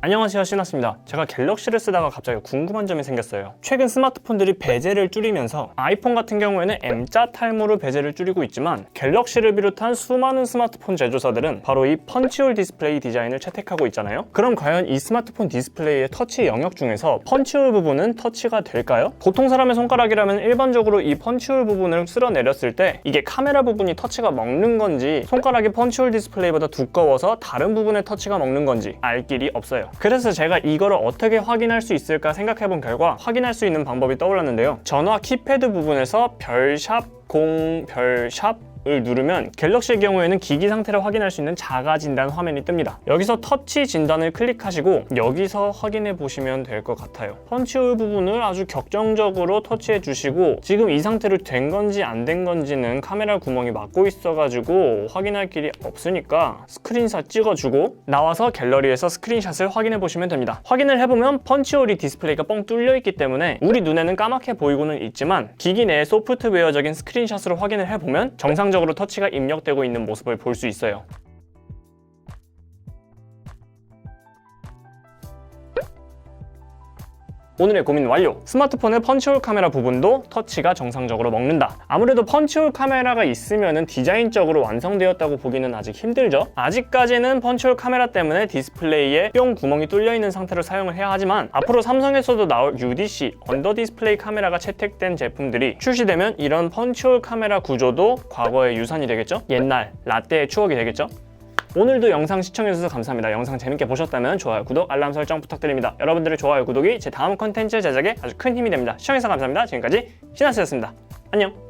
안녕하세요, 신하스입니다. 제가 갤럭시를 쓰다가 갑자기 궁금한 점이 생겼어요. 최근 스마트폰들이 베젤을 줄이면서 아이폰 같은 경우에는 M자 탈모로 베젤을 줄이고 있지만 갤럭시를 비롯한 수많은 스마트폰 제조사들은 바로 이 펀치홀 디스플레이 디자인을 채택하고 있잖아요. 그럼 과연 이 스마트폰 디스플레이의 터치 영역 중에서 펀치홀 부분은 터치가 될까요? 보통 사람의 손가락이라면 일반적으로 이 펀치홀 부분을 쓸어내렸을 때 이게 카메라 부분이 터치가 먹는 건지 손가락이 펀치홀 디스플레이보다 두꺼워서 다른 부분의 터치가 먹는 건지 알 길이 없어요. 그래서 제가 이거를 어떻게 확인할 수 있을까 생각해본 결과 확인할 수 있는 방법이 떠올랐는데요. 전화 키패드 부분에서 별샵 0 별샵 을 누르면 갤럭시의 경우에는 기기 상태를 확인할 수 있는 자가 진단 화면이 뜹니다. 여기서 터치 진단을 클릭하시고 여기서 확인해 보시면 될 것 같아요. 펀치홀 부분을 아주 격정적으로 터치해 주시고 지금 이 상태로 된 건지 안 된 건지는 카메라 구멍이 막고 있어가지고 확인할 길이 없으니까 스크린샷 찍어주고 나와서 갤러리에서 스크린샷을 확인해 보시면 됩니다. 확인을 해보면 펀치홀이 디스플레이가 뻥 뚫려 있기 때문에 우리 눈에는 까맣게 보이고는 있지만 기기 내의 소프트웨어적인 스크린샷으로 확인을 해보면 정상적으로 터치가 입력되고 있는 모습을 볼 수 있어요. 오늘의 고민 완료! 스마트폰의 펀치홀 카메라 부분도 터치가 정상적으로 먹는다. 아무래도 펀치홀 카메라가 있으면 디자인적으로 완성되었다고 보기는 아직 힘들죠? 아직까지는 펀치홀 카메라 때문에 디스플레이에 뿅 구멍이 뚫려 있는 상태로 사용을 해야 하지만 앞으로 삼성에서도 나올 UDC, 언더 디스플레이 카메라가 채택된 제품들이 출시되면 이런 펀치홀 카메라 구조도 과거의 유산이 되겠죠? 옛날 라떼의 추억이 되겠죠? 오늘도 영상 시청해주셔서 감사합니다. 영상 재밌게 보셨다면 좋아요, 구독, 알람 설정 부탁드립니다. 여러분들의 좋아요, 구독이 제 다음 컨텐츠 제작에 아주 큰 힘이 됩니다. 시청해주셔서 감사합니다. 지금까지 신하스였습니다. 안녕!